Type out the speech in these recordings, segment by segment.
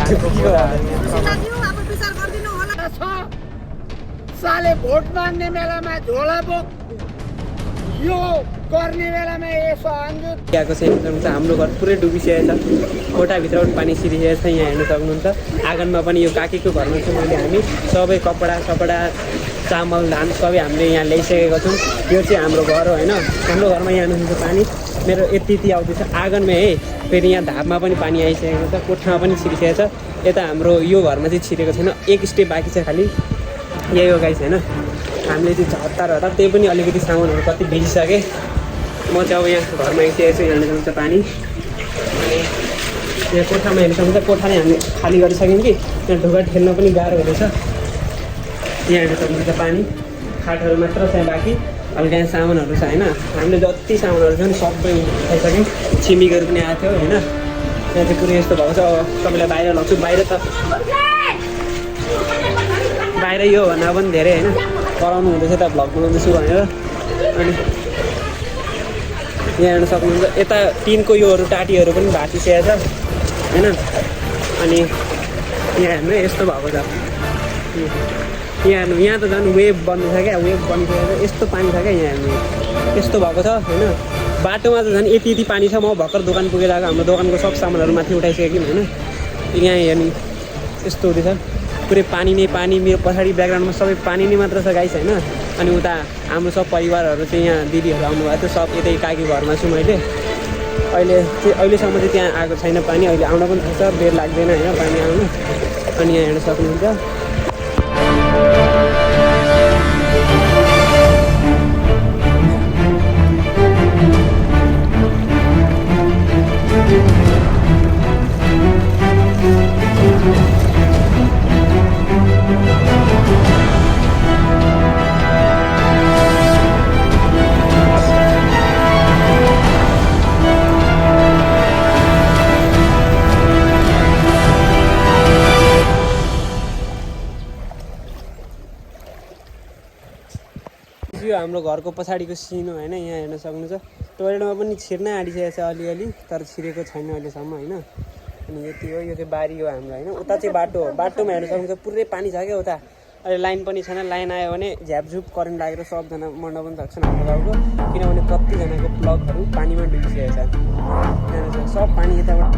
धानको बोरा साले भोट माग्ने बेलामा झोला बोक यो गर्ने बेलामा यसो अन्जुर यहाँको चाहिँ हाम्रो घर पुरै डुबिसकेको छ। कोठाभित्र पनि पानी छिरिसकेको छ। यहाँ हेर्न सक्नुहुन्छ। आँगनमा पनि यो काकीको घरमा चाहिँ मैले हामी सबै कपडा सपडा चामल धान सबै हामीले यहाँ ल्याइसकेको छौँ। यो चाहिँ हाम्रो घर हो होइन। हाम्रो घरमा यहाँ हेर्नुहुन्छ पानी मेरो यति आउँदैछ आँगनमा है। फेरि यहाँ धापमा पनि पानी आइसकेको छ। कोठामा पनि छिरिसकेको छ। यता हाम्रो यो घरमा चाहिँ छिरेको छैन। एक स्टेप बाँकी छ खालि यही हो गाइस होइन। हामीले चाहिँ हतार त्यही पनि अलिकति सामानहरू कति भिजिसकेँ। म चाहिँ अब यहाँ घरमा आइसकेको छु। यहाँ हेर्नुहुन्छ पानी अनि यहाँ कोठामा हेर्नु सक्नुहुन्छ। कोठा नै हामीले खाली गरिसक्यौँ कि यहाँ ढुङ्गा ठेल्न पनि गाह्रो हुँदैछ। यहाँ हेर्नु सक्नुहुन्छ पानी खाटहरू मात्र छ यहाँ बाँकी। अब त्यहाँ सामानहरू छ होइन। हामीले जति सामानहरू छ नि सबै उठाइसक्यौँ। छिमेकीहरू पनि आएको थियो होइन। यहाँ चाहिँ पुरै यस्तो भएको छ। अब तपाईँलाई बाहिर लग्छु। बाहिर यो भन्दा पनि धेरै होइन कराउनु हुँदैछ त भ्लग बनाउँदैछु भनेर। अनि यहाँ हेर्न सक्नुहुन्छ यता टिनको योहरू टाटीहरू पनि भाँचिसकेको छ होइन। अनि यहाँ हेर्नु यस्तो भएको छ। यहाँ हेर्नु यहाँ त झन् वेभ बन्द छ क्या। वेभ बनिसकेको छ। यस्तो पानी छ क्या यहाँ हेर्नु यस्तो भएको छ होइन। बाटोमा त झन् यति पानी छ। म भर्खर दोकान पुगेर आएको। हाम्रो दोकानको सब सामानहरू माथि उठाइसकेँ होइन। यहाँ हेर्नु यस्तो हुँदैछ पुरै पानी नै पानी। मेरो पछाडि ब्याकग्राउन्डमा सबै पानी नै मात्र छ गाइस होइन। अनि उता हाम्रो सब परिवारहरू चाहिँ यहाँ दिदीहरू आउनुभएको थियो। सब यतै काकी घरमा छु मैले। अहिलेसम्म चाहिँ त्यहाँ आएको छैन पानी। अहिले आउन पनि थाल्छ। बेर लाग्दैन होइन पानी आउनु। अनि यहाँ हेर्न सक्नुहुन्छ। यो हाम्रो घरको पछाडिको सिन हो होइन। यहाँ हेर्न सक्नुहुन्छ। टोइलेटमा पनि छिर्नै आँटिसकेको छ अलिअलि तर छिरेको छैन अहिलेसम्म होइन। अनि यति हो। यो चाहिँ बारी हो हाम्रो होइन। उता चाहिँ बाटो हो। बाटोमा हेर्न सक्नुहुन्छ पुरै पानी छ क्या उता। अहिले लाइन पनि छैन। लाइन आयो भने झ्यापझुप करेन्ट लागेर सबजना मर्न पनि सक्छन् हाम्रो गाउँको। किनभने कतिजनाको प्लगहरू पानीमा डुबिसकेको छ। सब पानी यताबाट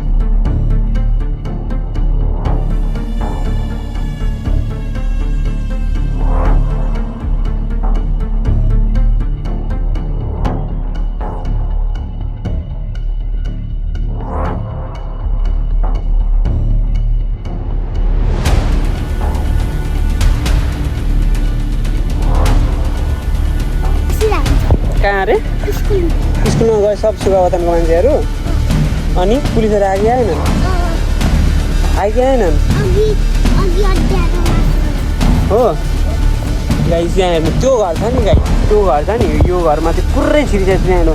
कहाँ अरे स्कुलमा गए सब सुगावतनको मान्छेहरू। अनि पुलिसहरू आगे आएनन् हो गाइस। यहाँ हेर्नु त्यो घर छ नि गाइस। त्यो घर छ नि यो घरमा चाहिँ पुरै छिरिसकेको छ। यहाँ हेर्नु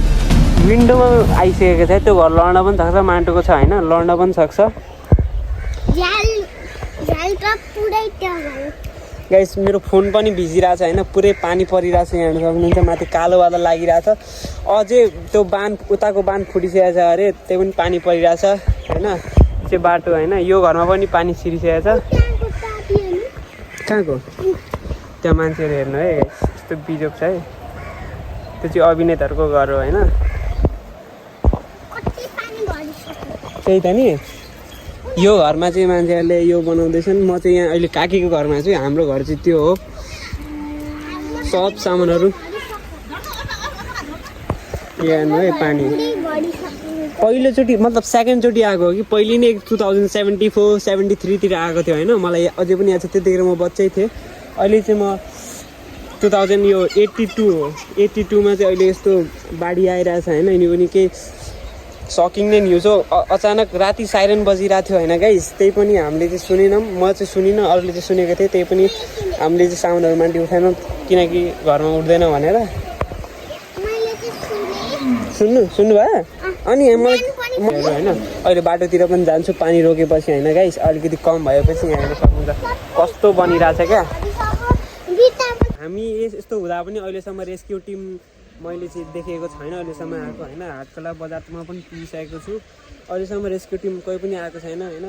विन्डोमा आइसकेको छ। त्यो घर लड्न पनि सक्छ। माटोको छ होइन लड्न पनि सक्छ गाइस। मेरो फोन पनि भिजिरहेको छ होइन। पुरै पानी परिरहेको छ। यहाँ हेर्न सक्नुहुन्छ माथि कालो बादल लागिरहेको छ। अझै त्यो बाँध उताको बाँध फुटिसकेको छ अरे त्यही पनि पानी परिरहेको छ होइन। त्यो बाटो होइन। यो घरमा पनि पानी छिरिसकेको छ। कहाँको त्यहाँ मान्छेहरू हेर्नु है यस्तो बिजोग छ है। त्यो चाहिँ अभिनेताहरूको घर हो होइन। त्यही त नि यो घरमा चाहिँ मान्छेहरूले यो बनाउँदैछन्। म चाहिँ यहाँ अहिले काकीको घरमा छु। हाम्रो घर चाहिँ त्यो हो। सब सामानहरू यहाँ हेर्नु है पानी पहिलोचोटि मतलब सेकेन्डचोटि आएको हो कि पहिले नै 2074-73 आएको थियो होइन। मलाई अझै पनि याद छ। त्यतिखेर म बच्चै थिएँ। अहिले चाहिँ म 82 हो। 82मा चाहिँ अहिले यस्तो बाढी आइरहेछ होइन। यिनी पनि केही सकिङ नै न्युज हो। अचानक राति साइरन बजिरहेको थियो होइन गाइस। त्यही पनि हामीले चाहिँ सुनेनौँ। म चाहिँ सुनिनँ अरूले चाहिँ सुनेको थिएँ। त्यही पनि हामीले चाहिँ साउन्डहरू माथि उठाएनौँ किनकि घरमा उठ्दैन भनेर। सुन्नुभयो। अनि मलाई होइन अहिले बाटोतिर पनि जान्छु पानी रोकेपछि होइन गाइस। अलिकति कम भएपछि यहाँ हेर्न सक्नुहुन्छ कस्तो बनिरहेछ क्या। हामी यस्तो हुँदा पनि अहिलेसम्म रेस्क्यु टिम मैले चाहिँ देखेको छैन अहिलेसम्म आएको होइन। हाटखोला बजारमा पनि पुगिसकेको छु। अहिलेसम्म रेस्क्यु टिम कोही पनि आएको छैन होइन।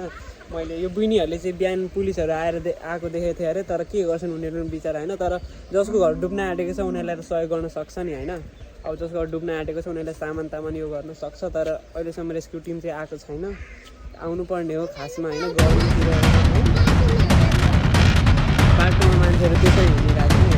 मैले यो बहिनीहरूले चाहिँ बिहान पुलिसहरू आएर आएको देखेको थिएँ अरे, तर के गर्छन् उनीहरू पनि बिचरा होइन। तर जसको घर डुब्न आँटेको छ उनीहरूलाई त सहयोग गर्न सक्छ नि होइन। अब जसको घर डुब्न आँटेको छ उनीहरूले सामान यो गर्न सक्छ, तर अहिलेसम्म रेस्क्यु टिम चाहिँ आएको छैन। आउनुपर्ने हो खासमा होइन, गभर्मेन्टतिर बाटोमा मान्छेहरू त्यसै हिँडिरहेको छ नि।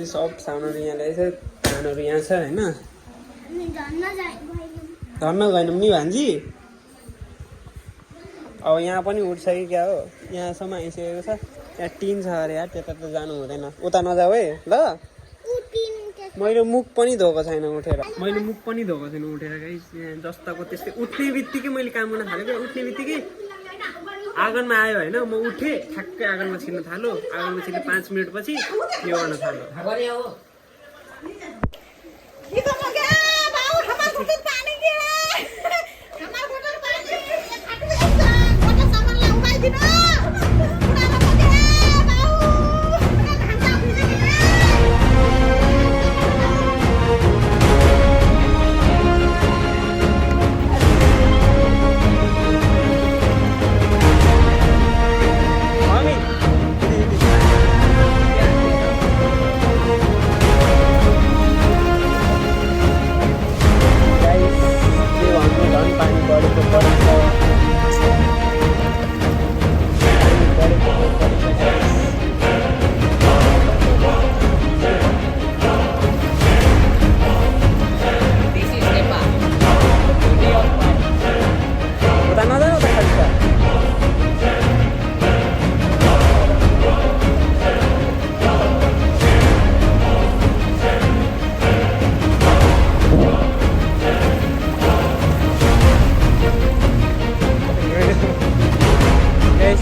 सब सामानहरू यहाँ ल्याएछ, धानहरू यहाँ छ होइन। धन्न गएनौँ नि भान्जी। अब यहाँ पनि उठ्छ कि क्या हो, यहाँसम्म आइसकेको छ। यहाँ टिन छ अरे यार, त्यता त जानु हुँदैन, उता नजाऊ है ल। मैले मुख पनि धोएको छैन उठेर, गाइस। यहाँ जस्ताको त्यस्तै उठ्ने बित्तिकै मैले काम गर्न थालेँ क्या। उठ्ने बित्तिकै आँगनमा आयो होइन, म उठेँ ठ्याक्कै आँगनमा छिर्न थाल्यो। आँगनमा छिर्ने 5 मिनटपछि यो गर्न थाल्यो।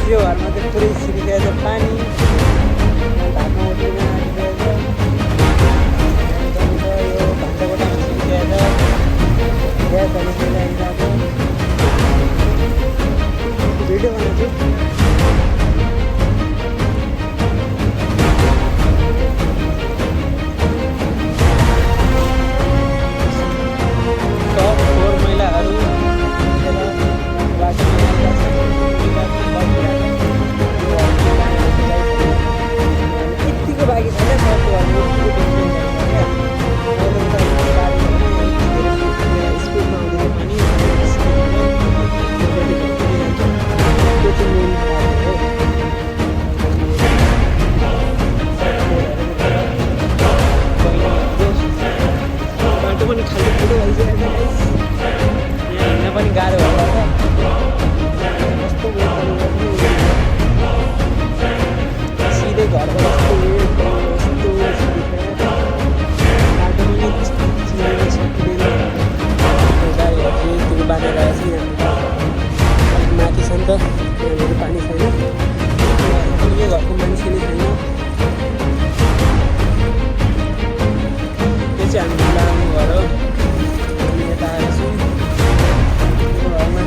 यो घरमा चाहिँ पुरै छिरिरहेको छ पानी। भातमा उठेर आइरहेको छ, यो भान्साकोठामा छिरिरहेको छ, ग्यासहरू चलाइरहेको। भिडियो बनाउँछु। सब फोहोर मैलाहरू यतिको बाँकी छैन। स्कुलमा आउँदैन पनि बाटो पनि खाली ठुलो भइसकेको छ। यहाँ हिँड्न पनि गाह्रो भएको छ। कस्तो सिधै घरबाट बाटो पनि बाँधेर माथि छ नि त, यहाँनिर पानी छैन। यो घरको मान्छे नै छैन। यो चाहिँ हाम्रो लामो घर हो। हामी यता आएको छौँ घरमा।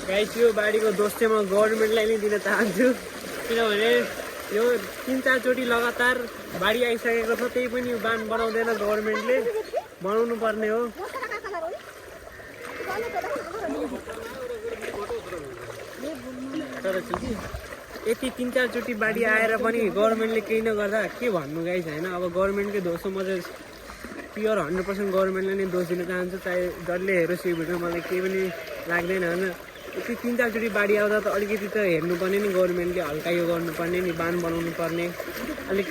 गाइस यो बारीको दोष चाहिँ म गभर्मेन्टलाई नै दिन चाहन्छु, किनभने यो 3-4 चोटि लगातार बाढी आइसकेको छ, त्यही पनि यो बाँध बनाउँदैन गभर्मेन्टले। बनाउनु पर्ने हो। तर चाहिँ यति 3-4 बाढी आएर पनि गभर्मेन्टले केही नगर्दा के भन्नु गाइस होइन। अब गभर्मेन्टकै दोष हो। म चाहिँ प्योर 100% गभर्मेन्टले नै दोष दिन चाहन्छु। चाहे जसले हेरोस् यो भिडियो मलाई केही पनि लाग्दैन होइन। यति 3-4 बाढी आउँदा त अलिकति त हेर्नुपर्ने नि गभर्मेन्टले, हल्का यो गर्नुपर्ने नि, बाँध बनाउनु पर्ने। अलिक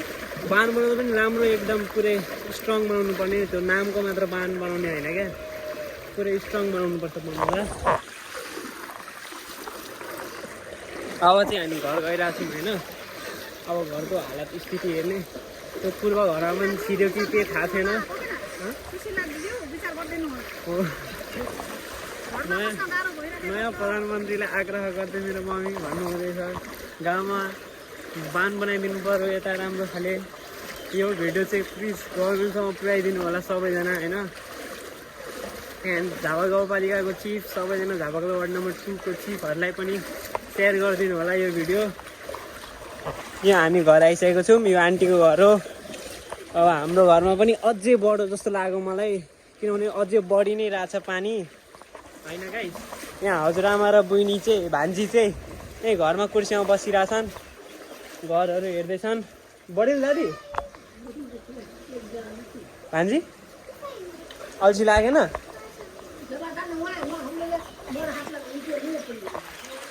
बाँध बनाउनु पनि राम्रो एकदम पुरै स्ट्रङ बनाउनु पर्ने। त्यो नामको मात्र बाँध बनाउने होइन क्या, पुरै स्ट्रङ बनाउनुपर्छ बनाउँदा। अब चाहिँ हामी घर गइरहेको छौँ होइन। अब घरको हालत स्थिति हेर्ने, त्यो पूर्व घरमा पनि छिर्यो कि के थाहा छैन। नयाँ प्रधानमन्त्रीलाई आग्रह गर्दै मेरो मम्मी भन्नुहुँदैछ गाउँमा बाँध बनाइदिनु पर्यो यता राम्रो खाले। यो भिडियो चाहिँ प्लिज गभर्मेन्टसम्म पुऱ्याइदिनु होला सबैजना होइन। त्यहाँ झापा गाउँपालिकाको चिफ, सबैजना झापा वार्ड नम्बर 2 को चिफहरूलाई पनि सेयर गरिदिनु होला यो भिडियो। यहाँ हामी घर आइसकेको छौँ, यो आन्टीको घर हो। अब हाम्रो घरमा पनि अझै बढो जस्तो लाग्यो मलाई, किनभने अझै बढी नै रहेछ पानी होइन गाइस। यहाँ हजुरआमा र बहिनी चाहिँ भान्जी चाहिँ यही घरमा कुर्सीमा बसिरहेछन्, घरहरू हेर्दैछन्। बढी दादी भान्जी अल्छी लागेन?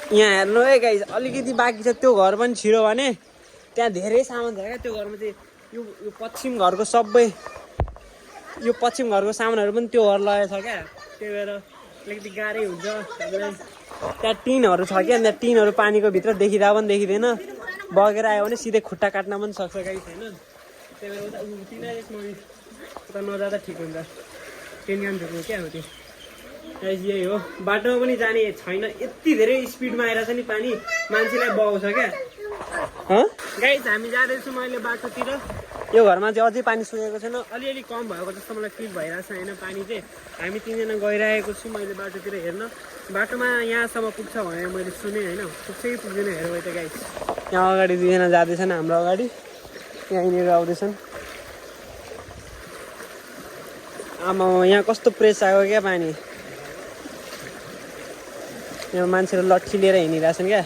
यहाँ हेर्नु है गाइस, अलिकति बाँकी छ। त्यो घर पनि छिरो भने त्यहाँ धेरै सामान छ क्या त्यो घरमा चाहिँ। यो पश्चिम घरको सबै, यो पश्चिम घरको सामानहरू पनि त्यो घर लगेको छ क्या। त्यही भएर अलिकति गाह्रै हुन्छ। त्यहाँ टिनहरू छ क्या, त्यहाँ टिनहरू पानीको भित्र देखिँदा पनि देखिँदैन, बगेर आयो भने सिधै खुट्टा काट्न पनि सक्छ गाइस होइन। त्यही भएर उता यसमा उता नजाँदा ठिक हुन्छ। टेनगान झुक्नु क्या हो त्यो यही हो। बाटोमा पनि जाने छैन, यति धेरै स्पिडमा आइरहेछ नि पानी, मान्छेलाई बगाउँछ क्या। गाइस हामी जाँदैछौँ अहिले बाटोतिर। यो घरमा चाहिँ अझै पानी सुकेको छैन, अलिअलि कम भएको जस्तो मलाई फिल भइरहेछ होइन पानी चाहिँ। हामी 3 जना गइरहेको छौँ अहिले बाटोतिर हेर्न। बाटोमा यहाँसम्म पुग्छ भने मैले सुनेँ होइन, पुग्छ कि पुग्दैन हेरौँ है त गाइस। यहाँ अगाडि 2 जना जाँदैछन्, हाम्रो अगाडि यहीँनिर आउँदैछन्। आमा यहाँ कस्तो प्रेस आएको क्या पानी। यहाँ मान्छेहरू लट्ठी लिएर हिँडिरहेछन् क्या।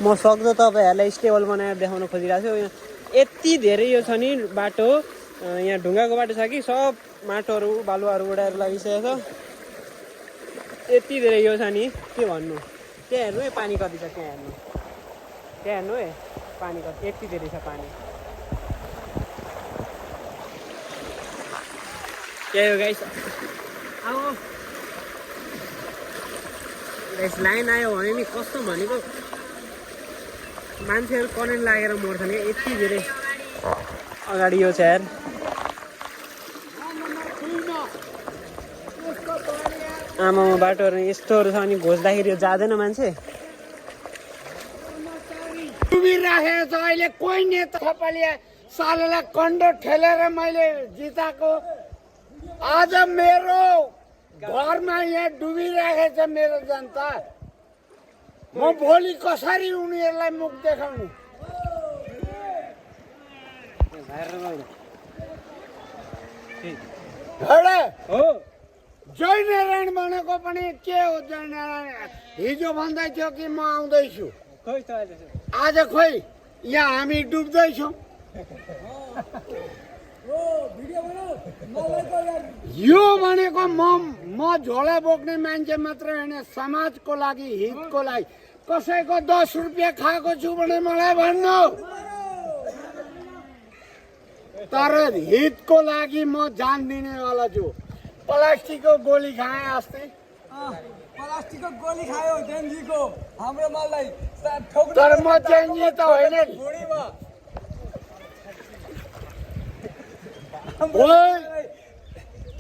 म सक्दो तपाईँहरूलाई स्टेबल बनाएर देखाउन खोजिरहेको छु। यति धेरै यो छ नि बाटो, यहाँ ढुङ्गाको बाटो छ कि सब माटोहरू बालुवाहरू उडाएर लागिसकेको छ। यति धेरै यो छ नि के भन्नु। त्यहाँ हेर्नु है पानी कति छ, त्यहाँ हेर्नु, त्यहाँ हेर्नु है पानी कति, यति धेरै छ पानी। त्यही हो गाइस। अब गाइस लाइन आयो भने नि कस्तो भनेको मान्छेहरू करेन्ट लागेर मर्छन् क्या, यति धेरै अगाडि यो छ यार। आमामा बाटोहरू यस्तोहरू छ अनि घोच्दाखेरि यो जाँदैन मान्छे। डुबिराखेको छ अहिले। कोही नेता थपाले सालेलाई कन्डो ठेलेर मैले जिताएको। आज मेरो घरमा यहाँ डुबिराखेको छ मेरो जनता। म भोलि कसरी उनीहरूलाई मुख देखाउनु? जयनारायण भनेको पनि के हो? जयनारायण हिजो भन्दै थियो कि म आउँदैछु, आज खोइ यहाँ हामी डुब्दैछौँ। यो भनेको म झोला बोक्ने मान्छे मात्र होइन, समाजको लागि, हितको लागि। कसैको 10 रुपियाँ खाएको छु भने मलाई भन्नु, तर हितको लागि म जान दिनेवाला छु। प्लास्टिकको गोली खाएँ अस्ति, प्लास्टिकको गोली खायो जेनजीको हाम्रो माललाई ठोक्नु। तर म जेनजी त होइन नि।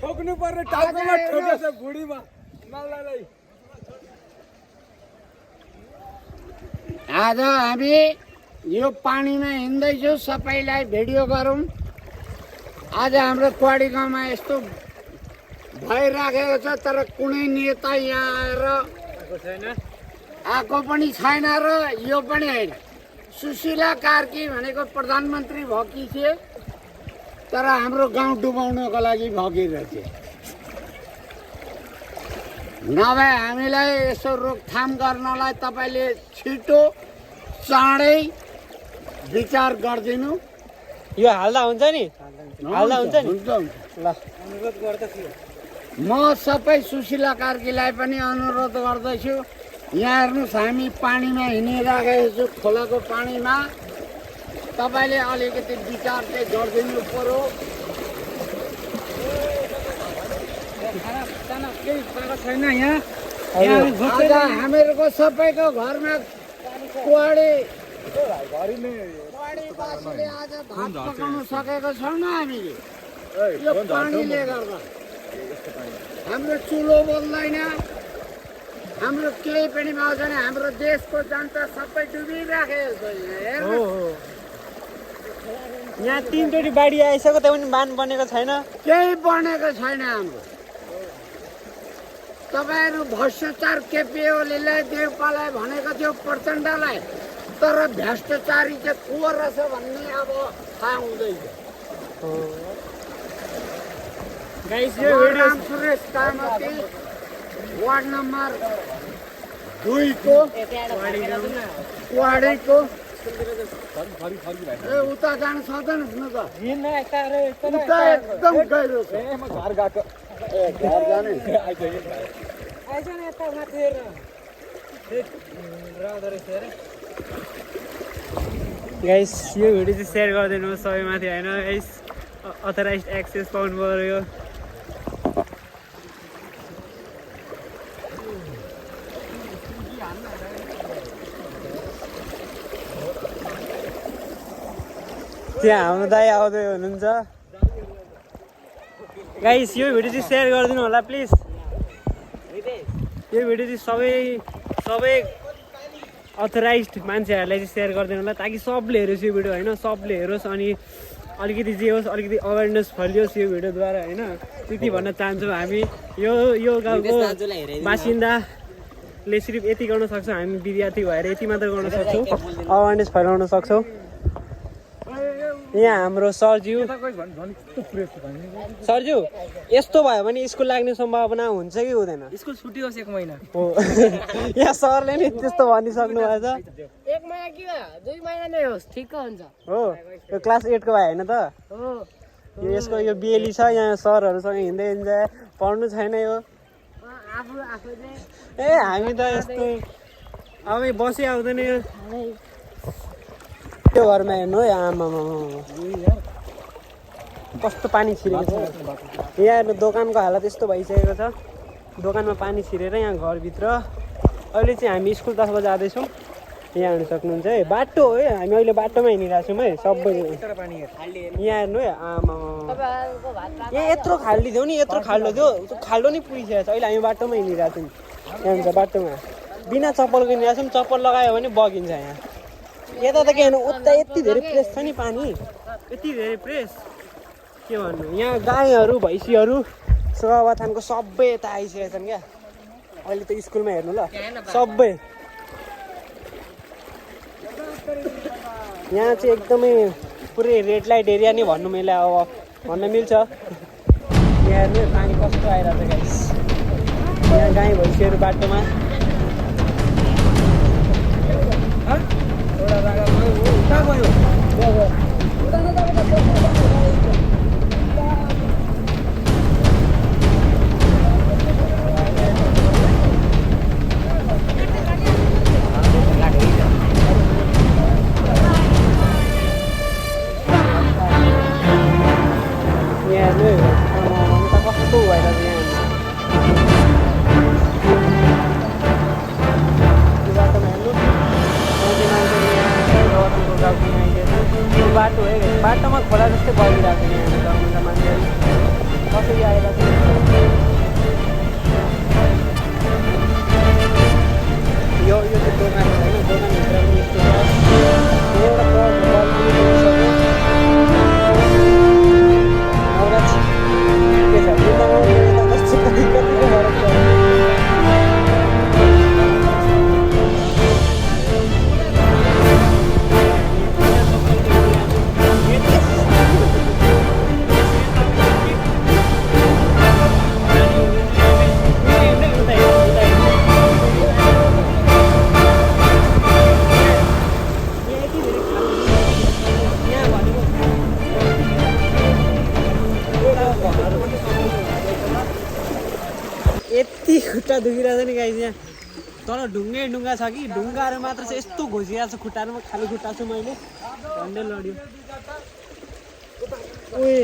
ठोक्नु पर्ने टाउकोमा ठोकेछ बुढीमा माललाई। आज हामी यो पानीमा हिँड्दैछौँ, सबैलाई भिडियो गरौँ। आज हाम्रो क्वाडी गाउँमा यस्तो भइराखेको छ, तर कुनै नेता यहाँ आएर आएको पनि छैन र यो पनि होइन। सुशीला कार्की भनेको प्रधानमन्त्री भएकी थिए, तर हाम्रो गाउँ डुबाउनको लागि भगिरहेथे। नभए हामीलाई यसो रोकथाम गर्नलाई तपाईँले छिटो चाँडै विचार गरिदिनु। यो हाल्दा हुन्छ नि? हाल्दा हुन्छ नि? हुन्छ। ल अनुरोध गर्दछु। म सबै सुशीला कार्कीलाई पनि अनुरोध गर्दछु, यहाँ हेर्नुहोस् हामी पानीमा हिँडिराखेको छु, खोलाको पानीमा। तपाईँले अलिकति विचार चाहिँ गरिदिनु पर्यो। छैन यहाँ आज हामीहरूको सबैको घरमा कुवाडी बासीले आज भात पकाउनु सकेको छैन हामीले, यो पानीले गर्दा। हाम्रो चुलो बोल्दैन, हाम्रो केही पनि भएको छैन। हाम्रो देशको जनता सबै डुबिराखेको छ। यहाँ 3 चोटि बाढी आइसक्यो, त्यही पनि बाँध बनेको छैन। केही बनेको छैन हाम्रो। तपाईँहरू भ्रष्टाचार केपी ओलीलाई देउपालाई भनेको थियो प्रचण्डलाई, तर भ्रष्टाचारी चाहिँ को रहेछ भन्ने अब थाहा हुँदैछ। गाइस यो भिडियो सुरेश कामती वार्ड नम्बर 2 को कुवाडीको उता जानु सक्दैन न त, उता एकदम गहिरो छ। घर गएको घर जाने गाइस यो भिडियो चाहिँ सेयर गरिदिनु सबैमाथि होइन गाइस, अथराइज एक्सेस पाउनु पर्यो। त्यहाँ हाम्रो दाइ आउँदै हुनुहुन्छ। गाइस यो भिडियो चाहिँ सेयर गरिदिनु होला प्लिज। यो भिडियो चाहिँ सबै अथराइज्ड मान्छेहरूलाई चाहिँ सेयर गरिदिनु होला, ताकि सबले हेरोस् यो भिडियो होइन, सबले हेरोस् अनि अलिकति जे होस् अलिकति अवेरनेस फैलियोस् यो भिडियोद्वारा होइन। त्यति भन्न चाहन्छौँ हामी। यो गाउँको बासिन्दाले सिर्फ यति गर्न सक्छौँ, हामी विद्यार्थी भएर यति मात्र गर्न सक्छौँ, अवेरनेस फैलाउन सक्छौँ। यहाँ हाम्रो सरज्यू यस्तो भयो भने स्कुल लाग्ने सम्भावना हुन्छ कि हुँदैन? स्कुल छुट्टी होस् 1 महिना हो यहाँ सरले नि त्यस्तो भनिसक्नु भएछ। 1 महिना कि 2 महिना नै होस् ठिक हुन्छ। हो यो क्लास 8 को भयो होइन त? हो यसको यो बेली छ, यहाँ सरहरूसँग हिँड्दै हिँड्दै पढ्नु छैन यो। आफूले ए हामी त यस्तो अब बसै आउँदैन यो। त्यो घरमा हेर्नु है, आमामा कस्तो पानी छिरेको छ। यहाँ हेर्नु दोकानको हालत यस्तो भइसकेको छ, दोकानमा पानी छिरेर यहाँ घरभित्र। अहिले चाहिँ हामी स्कुलतर्फ जाँदैछौँ, यहाँ हेर्नु सक्नुहुन्छ है। बाटो हो है, हामी अहिले बाटोमा हिँडिरहेको छौँ है सबै। यहाँ हेर्नु है, आमामा यहाँ यत्रो खालिदियो नि, यत्रो खाल्डो थियो, त्यो खाल्डो नै पुगिसकेको छ। अहिले हामी बाटोमा हिँडिरहेको छौँ, यहाँ हुन्छ बाटोमा बिना चप्पलको हिँडिरहेको छौँ। चप्पल लगायो भने बगिन्छ यहाँ। यता त के हेर्नु, उता यति धेरै प्रेस छ नि, पानी यति धेरै प्रेस के भन्नु। यहाँ गाईहरू भैँसीहरू सगरमाथानको सबै यता आइसकेका छन् क्या। अहिले त स्कुलमा हेर्नु ल सबै यहाँ चाहिँ एकदमै पुरै रेड लाइट एरिया नै भन्नु मैले अब भन्न मिल्छ। यहाँ हेर्नु पानी कस्तो आइरहेको छ गाइस। यहाँ गाई भैँसीहरू बाटोमा कस्तो भइरहेको छ यहाँ बाटो है, बाटोमा खोला जस्तै बगिरहेको छ यहाँ गाउँमा मान्छेहरू कसरी आइरहेको छ। यो चाहिँ दोकान होइन, दोकानभित्र पनि यस्तो छ। एउटा यति खुट्टा दुखिरहेछ नि गाइस यहाँ तल ढुङ्गै ढुङ्गा छ कि ढुङ्गाहरू मात्र चाहिँ यस्तो घोसिरहेको छ खुट्टाहरूमा खाली खुट्टा छु मैले झन्डै लड्यो ओए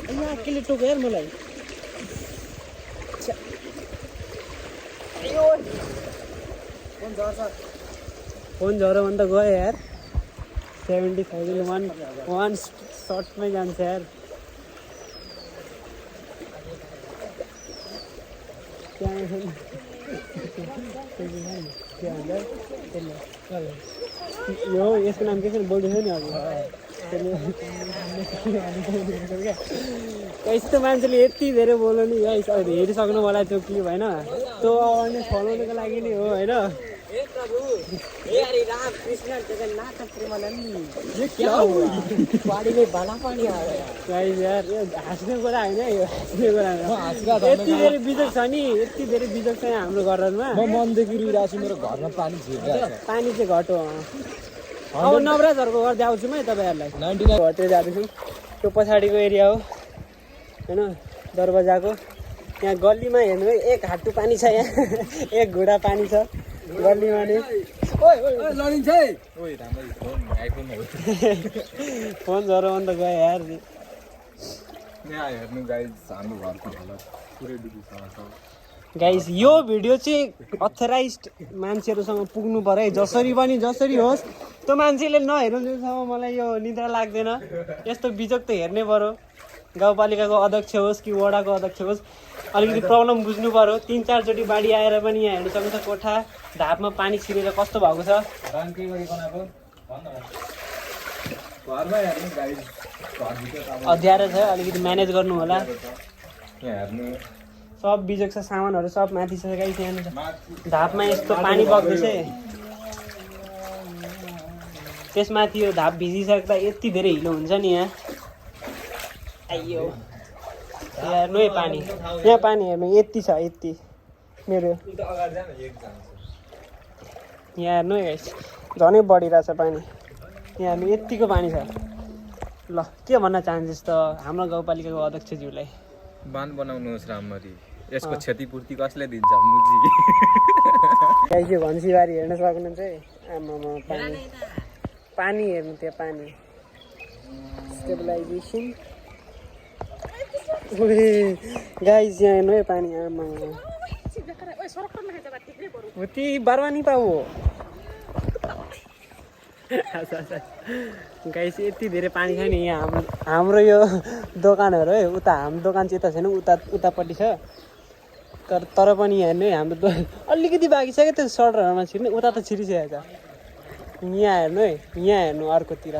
यहाँ केले टोक्यो यार मलाई फोन झरो भने त गयो यार 70,000 वान सर्टमै जान्छ यार यो यसको नाम के छ बोल्दैछ नि अब यस्तो मान्छेले यति धेरै बोल्नु नि हेरिसक्नु मलाई त्यो क्लिप होइन त्यो अवेरनेस फलाउनुको लागि नि हो होइन हाँस्ने कुरा होइन यो हाँस्ने कुरा यति धेरै बिजोग छ नि यति धेरै बिजोग छ हाम्रो घरमा मनदेखि रुइरहेको छु मेरो घरमा पानी छिरिरहेको छ पानी चाहिँ घट्यो अब नवराजहरूको घर आउँछु म तपाईँहरूलाई 99 घरतिर जाँदैछु त्यो पछाडिको एरिया हो होइन दरवाजाको यहाँ गल्लीमा हेर्नु है एक हातु पानी छ यहाँ एक घुँडा पानी छ गल्लीमा नि फोन झरो भने त गयो यार गाइस यो भिडियो चाहिँ अथराइज्ड मान्छेहरूसँग पुग्नु पर्यो है जसरी पनि जसरी होस् त्यो मान्छेले नहेर्नुसम्म मलाई यो निद्रा लाग्दैन यस्तो बिजोग त हेर्नै पर्यो गाउँपालिकाको अध्यक्ष होस् कि वडाको अध्यक्ष होस् अलिकति प्रब्लम बुझ्नु पर्यो 3-4 चोटि बाढी आएर पनि यहाँ हेर्नु सक्नुहुन्छ कोठा धापमा पानी छिरेर कस्तो भएको छ अध्यारो छ अलिकति म्यानेज गर्नु होला सब बिजोग छ सामानहरू सब माथि छ गाइस यहाँ धापमा यस्तो पानी बग्दैछ त्यसमाथि यो धाप भिजिसक्दा यति धेरै हिलो हुन्छ नि यहाँ आइयो हेर्नु है पानी यहाँ पानी हेर्नु यति छ यति मेरो यहाँ हेर्नु है गाइस झनै बढिरहेछ पानी यहाँ हेर्नु यतिको पानी छ ल के भन्न चाहन्छु त हाम्रो गाउँपालिकाको अध्यक्षज्यूलाई बाँध बनाउनुहोस् राम्ररी यसको क्षतिपूर्ति कसले दिन्छ मुजी यो भन्सीबारी हेर्न सक्नुहुन्छ है आमामा पानी पानी हेर्नु त्यो पानी स्टेबलाइजेसन गाइस यहाँ हेर्नु है पानी आमामा उति बारवानी पाऊ गाइस यति धेरै पानी छ नि यहाँ हाम्रो यो दोकानहरू है उता हाम्रो दोकान चाहिँ यता छैन उतापट्टि छ तर पनि यहाँ हेर्नु है हाम्रो अलिकति बाँकी छ क्या त्यो सर्टहरूमा छिर्ने उता त छिरिसकेको छ यहाँ हेर्नु है यहाँ हेर्नु अर्कोतिर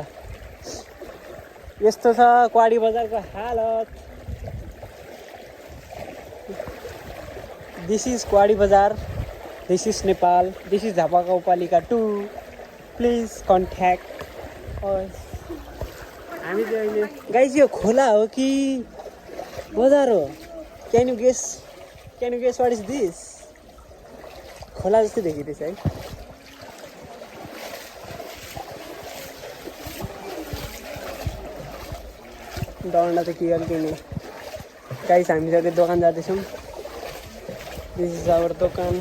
यस्तो छ क्वाडी बजारको हालत दिस इज क्वाडी बजार this is Nepal this is Jhapa गाउँपालिका 2 प्लिज कन्ट्याक्ट हामी चाहिँ अहिले गाइस यो खोला हो कि बजार हो can you guess what is this खोला जस्तै देखिँदैछ है डरना त के गर्नु गाइस हामी चाहिँ दोकान जाँदैछौँ दिस इज आवर दोकान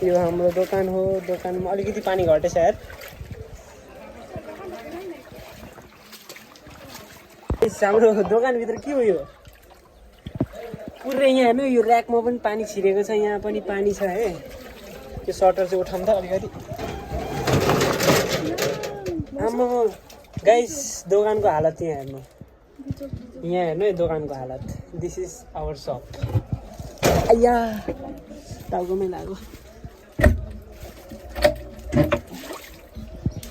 यो हाम्रो दोकान हो दोकानमा अलिकति पानी घटेछ यार हाम्रो दोकानभित्र के हो यो पुरै यहाँ हेर्नु यो ऱ्याकमा पनि पानी छिरेको छ यहाँ पनि पानी छ है त्यो सटर चाहिँ उठाउँ त अलिकति आम्मा गाइस दोकानको हालत यहाँ हेर्नु है दोकानको हालत दिस इज आवर सप आया टाउकोमै लाग्यो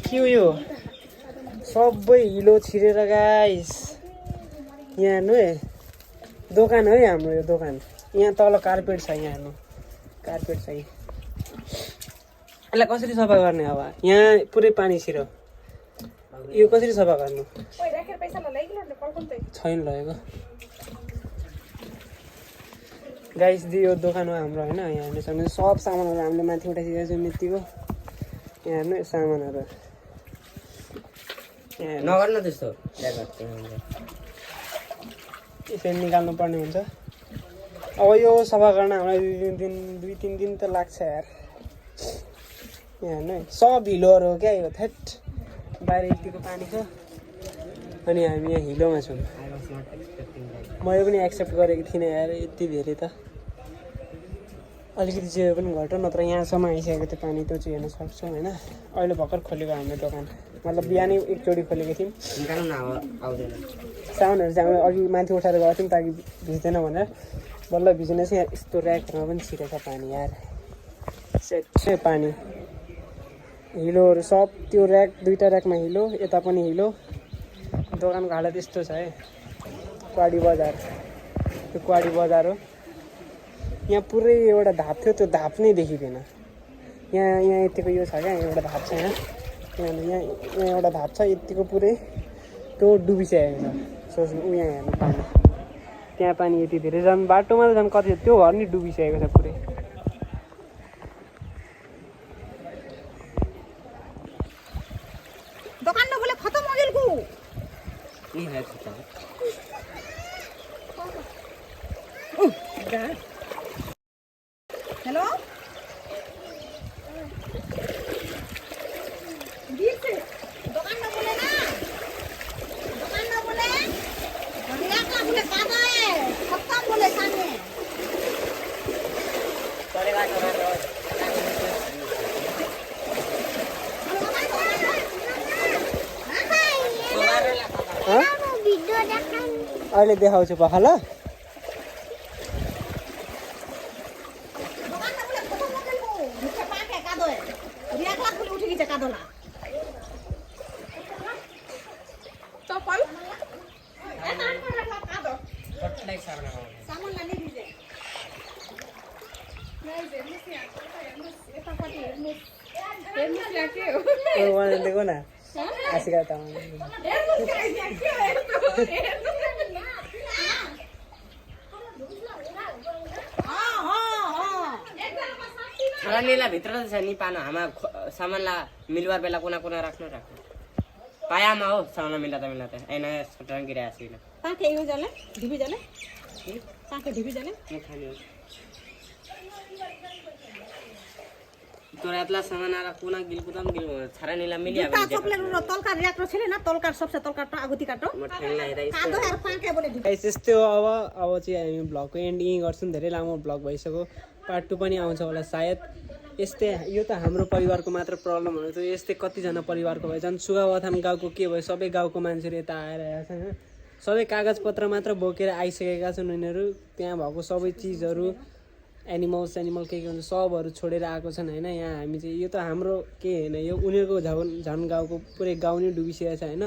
के हो यो सबै हिलो छिरेर गाइस यहाँ हेर्नु है दोकान है हाम्रो यो दोकान यहाँ तल कार्पेट छ यहाँ हेर्नु कार्पेट छ यसलाई कसरी सफा गर्ने अब यहाँ पुरै पानी छिरो यो कसरी सफा गर्नु छैन लगेको गाइस यो दोकान हो हाम्रो होइन यहाँ हेर्नु सक्नुहुन्छ सब सामानहरू हामीले माथि उठाइसकेको छौँ यतिको यहाँ हेर्नु सामानहरू नगर्न त्यस्तो यसरी निकाल्नु पर्ने हुन्छ। अब यो सफा गर्न हामीलाई 2-3 दिन त लाग्छ यार। यहाँ हेर्नु है सब हिलोहरू हो क्या यो थेट बाहिर यतिको पानी छ अनि हामी यहाँ हिलोमा छौँ। मैले पनि एक्सेप्ट गरेको थिइनँ यार यति धेरै त अलिकति चाहिँ पनि घट्यो नत्र यहाँसम्म आइसकेको थियो पानी त्यो चाहिँ हेर्न सक्छौँ होइन। अहिले भर्खर खोलेको हाम्रो दोकान मतलब बिहानै एकचोटि खोलेको थियौँ। सामानहरू चाहिँ हामीले अघि माथि उठाएर गएको थियौँ ताकि भिज्दैन भनेर बल्ल भिज्ने चाहिँ यस्तो ऱ्याकहरूमा पनि छिरेको पानी यार सेट पानी हिलोहरू सब त्यो ऱ्याक 2टा ऱ्याकमा हिलो यता पनि हिलो। दोकानको हालत यस्तो छ है। क्वाडी बजार त्यो क्वाडी बजार हो। यहाँ पुरै एउटा धाप थियो त्यो धाप नै देखिँदैन। यहाँ यतिको यो छ क्या एउटा धाप छ यहाँ एउटा धाप छ यतिको पुरै त्यो डुबिसकेको छ। सोच्नु यहाँ हेर्नु पानी त्यहाँ पानी यति धेरै झन् बाटोमा त झन् कति त्यो घर नि डुबिसकेको छ पुरै। दोकान नखोले खतम हो गेलको हेलो दोकान नखोले ना दोकान नखोले भैया का बोले कादा है खतम बोले सामने अहिले देखाउँछु पख ल। देखो न आशिका तामाङ छालानीला भित्र छ नि पानो हामा सामानला मिलबार बेला कुना राख्नु पायामा हो सामान मिलाता ऐना सटरन गिरा आसिना पाके यो जले ढिबी जले पाके ढिबी जले तोरातला सामान आरा कुना गिलकुदम गिल छालानीला मिलिया जुत्ता चप्पल र तलकार र्याक छैन न तलकार सबसे तलकार त आगुती काटो मठेला हेरै कादो यार पाके बोले गाइस यस्तै हो। अब चाहिँ हामी ब्लगको एन्डिङ गर्छौँ। धेरै लामो ब्लग भइसक्यो। पार्ट 2 पनि आउँछ होला सायद। यस्तै यो त हाम्रो परिवारको मात्र प्रब्लम हुनु थियो। यस्तै कतिजना परिवारको भयो झन् सुगावाथान गाउँको के भयो सबै गाउँको मान्छेहरू यता आएर होइन सबै कागजपत्र मात्र बोकेर आइसकेका छन्। उनीहरू त्यहाँ भएको सबै चिजहरू एनिमल के हुन्छ सबहरू छोडेर आएको छन् होइन। यहाँ हामी चाहिँ यो त हाम्रो के होइन यो उनीहरूको झन् गाउँको पुरै गाउँ नै डुबिसकेको छ होइन।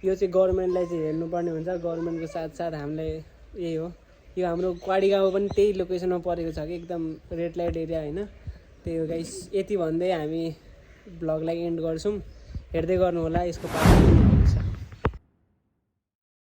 यो चाहिँ गभर्मेन्टलाई चाहिँ हेर्नुपर्ने हुन्छ। गभर्मेन्टको साथसाथ हामीलाई यही हो यो हाम्रो क्वाडी गाउँ पनि त्यही लोकेसनमा परेको छ कि एकदम रेड लाइट एरिया होइन। त्यही हो गाइस यति भन्दै हामी ब्लगलाई एन्ड गर्छौँ। हेर्दै गर्नु होला यसको पार्ट